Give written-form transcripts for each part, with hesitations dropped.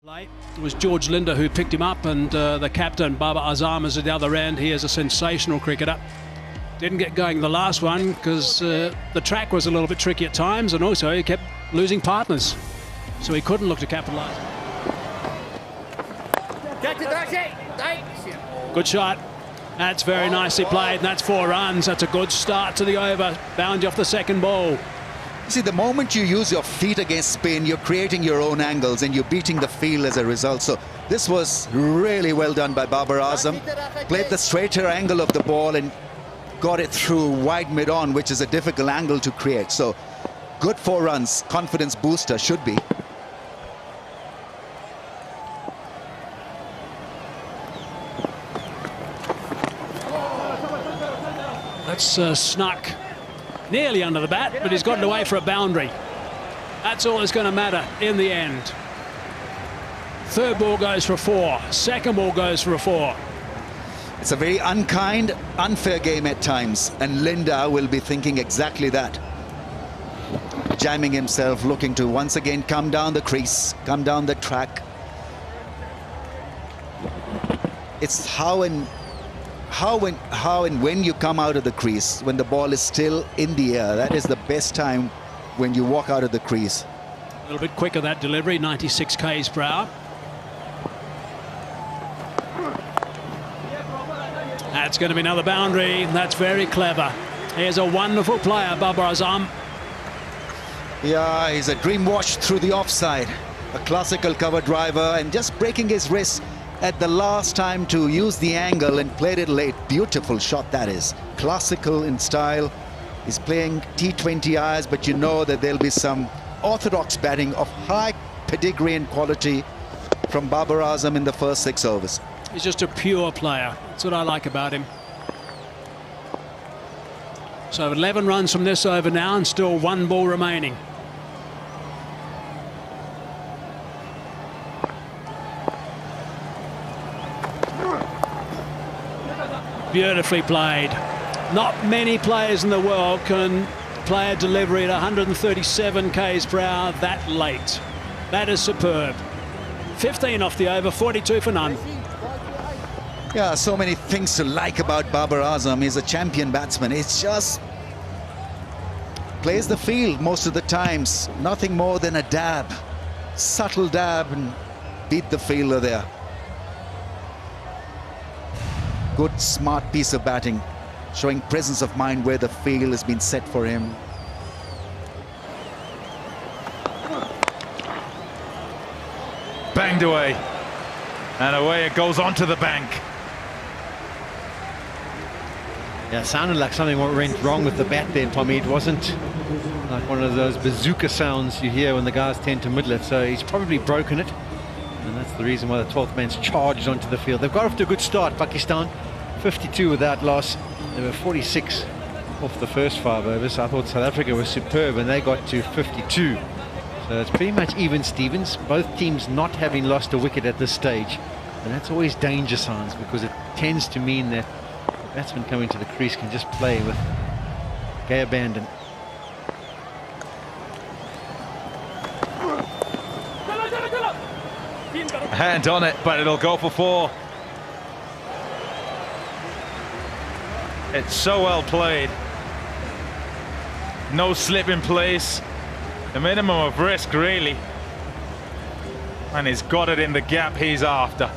Late. It was George Linder who picked him up, and the captain Babar Azam is at the other end. He is a sensational cricketer. Didn't get going the last one because the track was a little bit tricky at times, and also he kept losing partners, so he couldn't look to capitalise. Good shot. That's very nicely played, and that's 4 runs. That's a good start to the over. Bound you off the second ball. See, the moment you use your feet against spin, you're creating your own angles and you're beating the field as a result. So this was really well done by Babar Azam. Played the straighter angle of the ball and got it through wide mid-on, which is a difficult angle to create. So good 4 runs, confidence booster should be. That's snuck nearly under the bat, but he's gotten away for a boundary. That's all that's going to matter in the end. Third ball goes for a 4. Second ball goes for a 4. It's a very unkind, unfair game at times, and Linda will be thinking exactly that. Jamming himself, looking to once again come down the crease, come down the track. It's how and when you come out of the crease, when the ball is still in the air. That is the best time when you walk out of the crease. A little bit quicker that delivery, 96 k's per hour. That's going to be another boundary. That's very clever. Here's a wonderful player, Babar Azam. Yeah, he's a dream watch through the offside. A classical cover driver, and just breaking his wrist at the last time to use the angle and played it late. Beautiful shot that is. Classical in style. He's playing T20 Is, but you know that there'll be some orthodox batting of high pedigree and quality from Babar Azam in the first 6 overs. He's just a pure player. That's what I like about him. So 11 runs from this over now, and still 1 ball remaining. Beautifully played. Not many players in the world can play a delivery at 137 k's per hour that late. That is superb. 15 off the over, 42 for none. Yeah, so many things to like about Babar Azam. He's a champion batsman. It's just plays the field most of the times. Nothing more than a dab, subtle dab, and beat the fielder there. Good, smart piece of batting, showing presence of mind where the field has been set for him. Banged away, and away it goes onto the bank. Yeah, it sounded like something went wrong with the bat then for me. It wasn't like one of those bazooka sounds you hear when the guys tend to middle it. So he's probably broken it, and that's the reason why the 12th man's charged onto the field. They've got off to a good start, Pakistan. 52 without loss. They were 46 off the first 5 overs. I thought South Africa was superb, and they got to 52. So it's pretty much even Stevens. Both teams not having lost a wicket at this stage, and that's always danger signs, because it tends to mean that the batsman coming to the crease can just play with gay abandon. A hand on it, but it'll go for 4. It's so well played. No slip in place. The minimum of risk, really. And he's got it in the gap he's after.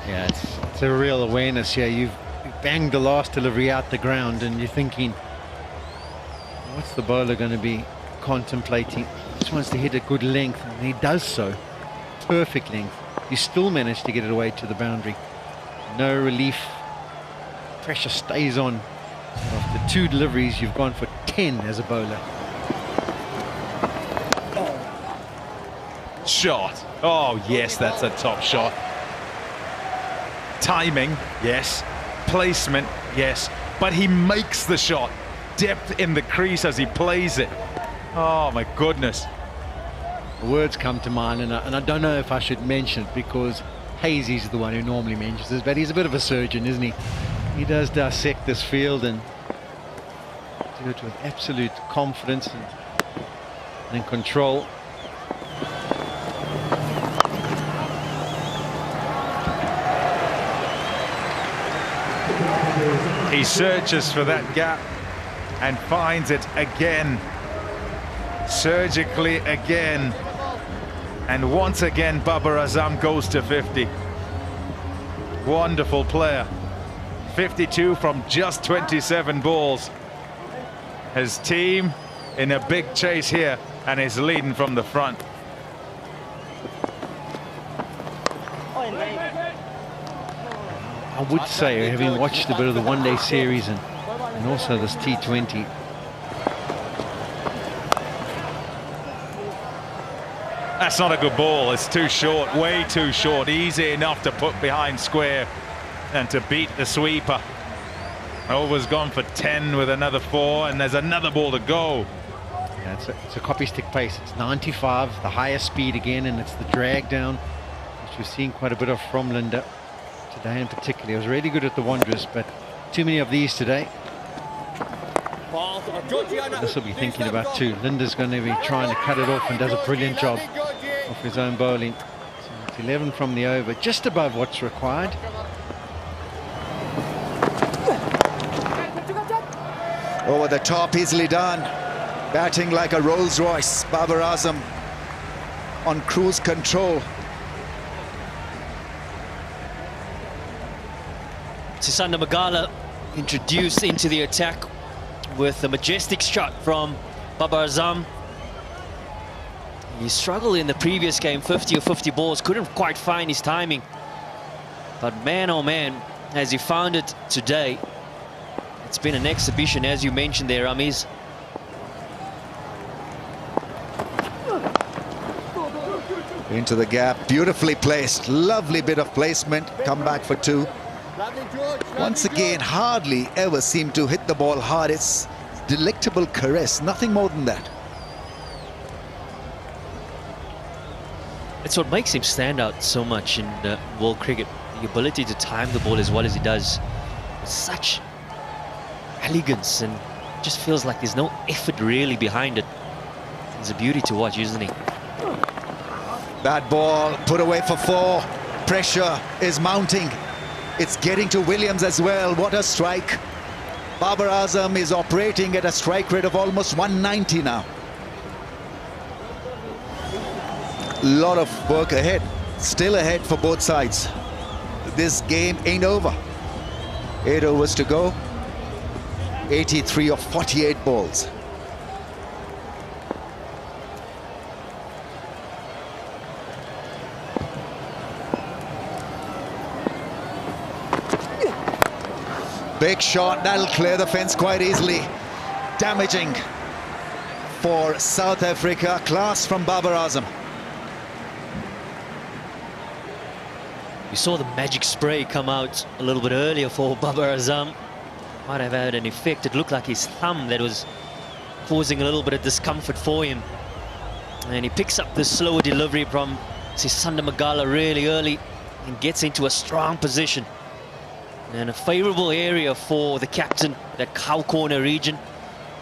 Yeah, it's a real awareness here. You've banged the last delivery out the ground, and you're thinking, what's the bowler going to be contemplating? He just wants to hit a good length, and he does so. Perfect length. You still manage to get it away to the boundary. No relief. Pressure stays on. After 2 deliveries, you've gone for 10 as a bowler. Shot. Oh, yes, that's a top shot. Timing, yes. Placement, yes. But he makes the shot. Depth in the crease as he plays it. Oh, my goodness. The words come to mind, and I don't know if I should mention it, because Hazy's the one who normally mentions this, but he's a bit of a surgeon, isn't he? He does dissect this field and do it with absolute confidence and control. He searches for that gap and finds it again. Surgically again. And once again, Babar Azam goes to 50. Wonderful player. 52 from just 27 balls. His team in a big chase here and is leading from the front. I would say, having watched a bit of the one-day series and also this T20, that's not a good ball. It's too short, way too short. Easy enough to put behind square and to beat the sweeper. Over's gone for 10 with another 4, and there's another ball to go. yeah, it's a copy stick pace. It's 95, the highest speed again, and it's the drag down, which we've seen quite a bit of from Linda today in particular. It was really good at the Wanderers, but too many of these today. This will be thinking about too. Linda's going to be trying to cut it off and does a brilliant job of his own bowling. So it's 11 from the over, just above what's required. Over the top, easily done. Batting like a Rolls Royce. Babar Azam on cruise control. Sisanda Magala introduced into the attack with a majestic shot from Babar Azam. He struggled in the previous game, 50 or 50 balls, couldn't quite find his timing. But man, oh man, has he found it today. It's been an exhibition, as you mentioned there, Ramiz. Into the gap, beautifully placed. Lovely bit of placement. Come back for 2. Once again, hardly ever seem to hit the ball hard. It's delectable caress, nothing more than that. It's what makes him stand out so much in world cricket. The ability to time the ball as well as he does. With such elegance, and just feels like there's no effort really behind it. He's a beauty to watch, isn't he? That ball put away for 4. Pressure is mounting. It's getting to Williams as well. What a strike. Babar Azam is operating at a strike rate of almost 190 now. A lot of work ahead. Still ahead for both sides. This game ain't over. 8 overs to go. 83 of 48 balls. Big shot, that'll clear the fence quite easily. Damaging for South Africa. Class from Babar Azam. We saw the magic spray come out a little bit earlier for Babar Azam. Might have had an effect. It looked like his thumb that was causing a little bit of discomfort for him. And he picks up the slower delivery from Sisanda Magala really early and gets into a strong position. And a favourable area for the captain, that cow corner region.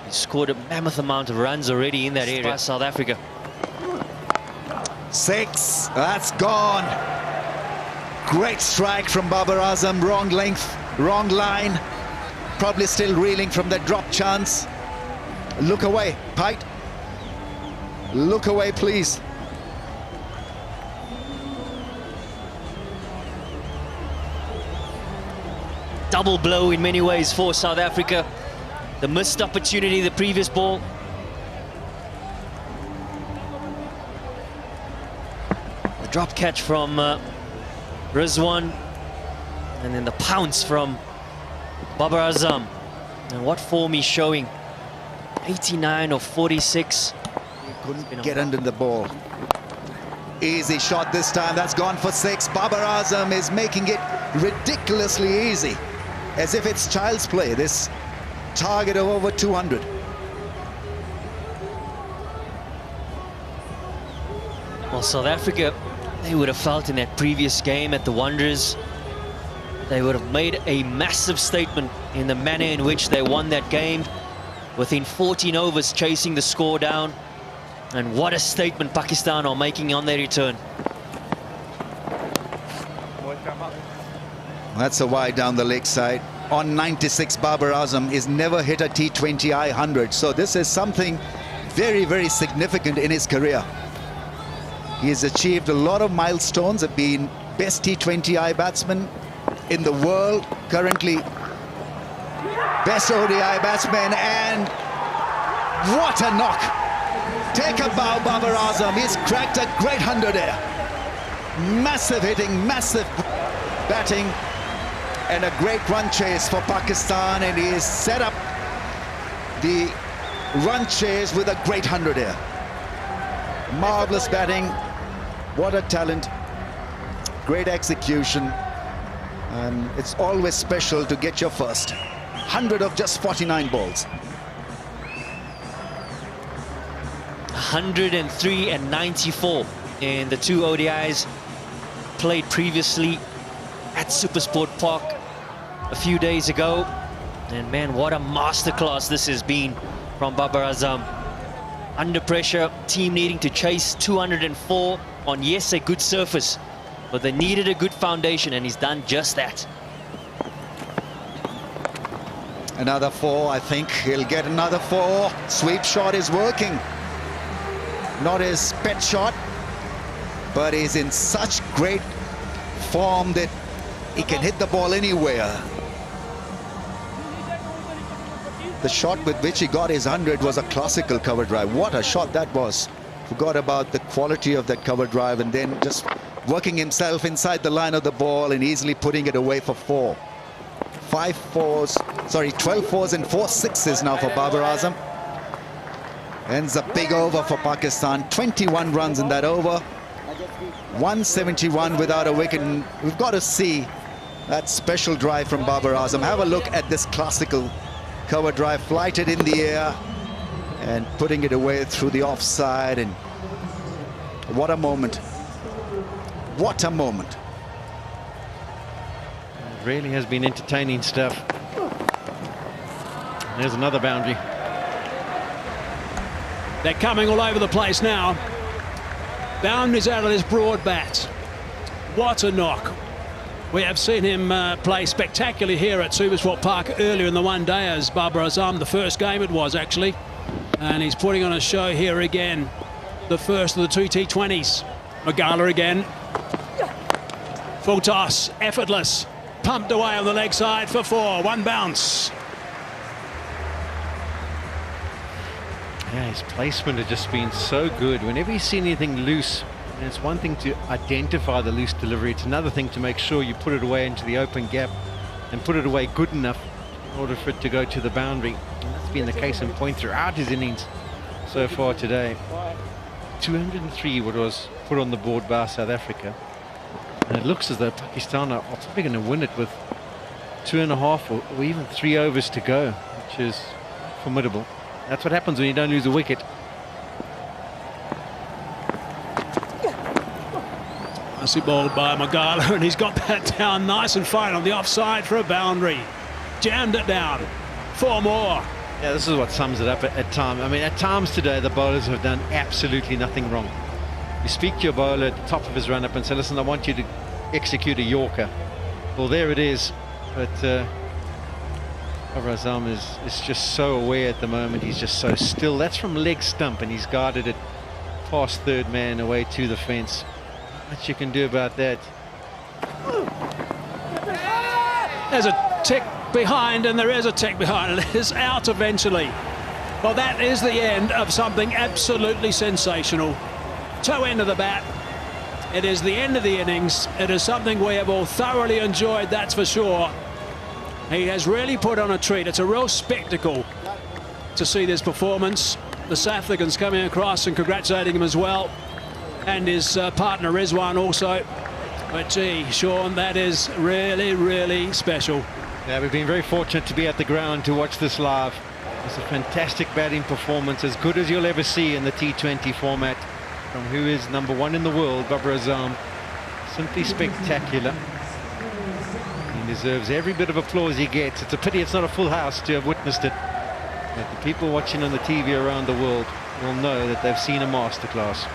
He scored a mammoth amount of runs already in that area. South Africa. 6, that's gone. Great strike from Babar Azam. Wrong length, wrong line. Probably still reeling from that drop chance. Look away, Pite. Look away, please. Double blow in many ways for South Africa. The missed opportunity, the previous ball. The drop catch from Rizwan. And then the pounce from Babar Azam. And what form he's showing. 89 of 46. Couldn't get under the ball. Easy shot this time. That's gone for 6. Babar Azam is making it ridiculously easy. As if it's child's play. This target of over 200. Well, South Africa, they would have felt in that previous game at the Wanderers, they would have made a massive statement in the manner in which they won that game, within 14 overs chasing the score down. And what a statement Pakistan are making on their return. That's a wide down the leg side. on 96, Babar Azam, is never hit a T20I 100. So this is something very, very significant in his career. He has achieved a lot of milestones, have been best T20I batsman in the world, currently best ODI batsman, and what a knock. Take a bow, Babar Azam. He's cracked a great 100 here. Massive hitting, massive batting, and a great run chase for Pakistan, and he has set up the run chase with a great 100 here. Marvelous batting, what a talent, great execution, and it's always special to get your first 100 of just 49 balls. 103 and 94 in the two ODIs played previously at Supersport Park a few days ago. And man, what a masterclass this has been from Babar Azam. Under pressure, team needing to chase 204 on, yes, a good surface, but they needed a good foundation, and he's done just that. Another 4, I think he'll get another 4. Sweep shot is working. Not his pet shot, but he's in such great form that he can hit the ball anywhere. The shot with which he got his 100 was a classical cover drive. What a shot that was. Forgot about the quality of that cover drive, and then just working himself inside the line of the ball and easily putting it away for 4. 12 fours and 4 sixes now for Babar Azam. Ends a big over for Pakistan. 21 runs in that over. 171 without a wicket. And we've got to see that special drive from Babar Azam. Have a look at this classical cover drive, flighted in the air and putting it away through the offside. And what a moment. What a moment. It really has been entertaining stuff. There's another boundary. They're coming all over the place now. Boundaries out of this broad bat. What a knock. We have seen him play spectacularly here at Supersport Park earlier in the one day as Babar Azam. The first game it was, actually. And he's putting on a show here again. The first of the two T20s. Magala again. Full toss, effortless. Pumped away on the leg side for 4. One bounce. Yeah, his placement has just been so good. Whenever you see anything loose, and it's one thing to identify the loose delivery, it's another thing to make sure you put it away into the open gap and put it away good enough in order for it to go to the boundary. And that's been the case in point throughout his innings so far today. 203 what was put on the board by South Africa. And it looks as though Pakistan are probably going to win it with 2.5 or even 3 overs to go, which is formidable. That's what happens when you don't lose a wicket. Nicely bowled by Magala, and he's got that down nice and fine on the offside for a boundary. Jammed it down. 4 more. Yeah, this is what sums it up at times. I mean, at times today, the bowlers have done absolutely nothing wrong. You speak to your bowler at the top of his run-up and say, listen, I want you to execute a Yorker. Well, there it is. But Babar Azam is just so aware at the moment. He's just so still. That's from leg stump, and he's guarded it past third man away to the fence. Not much you can do about that. There's a tick behind, and there is a tick behind. It is out eventually. Well, that is the end of something absolutely sensational. Toe end of the bat. It is the end of the innings. It is something we have all thoroughly enjoyed, that's for sure. He has really put on a treat. It's a real spectacle to see this performance. The South Africans coming across and congratulating him as well, and his partner Rizwan also. But gee, Sean, that is really, really special. Yeah, we've been very fortunate to be at the ground to watch this live. It's a fantastic batting performance, as good as you'll ever see in the T20 format, from who is #1 in the world, Babar Azam. Simply spectacular. He deserves every bit of applause he gets. It's a pity it's not a full house to have witnessed it. But the people watching on the TV around the world will know that they've seen a masterclass.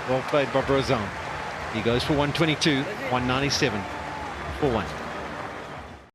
Well played, Babar Azam. He goes for 122, 197 for 1.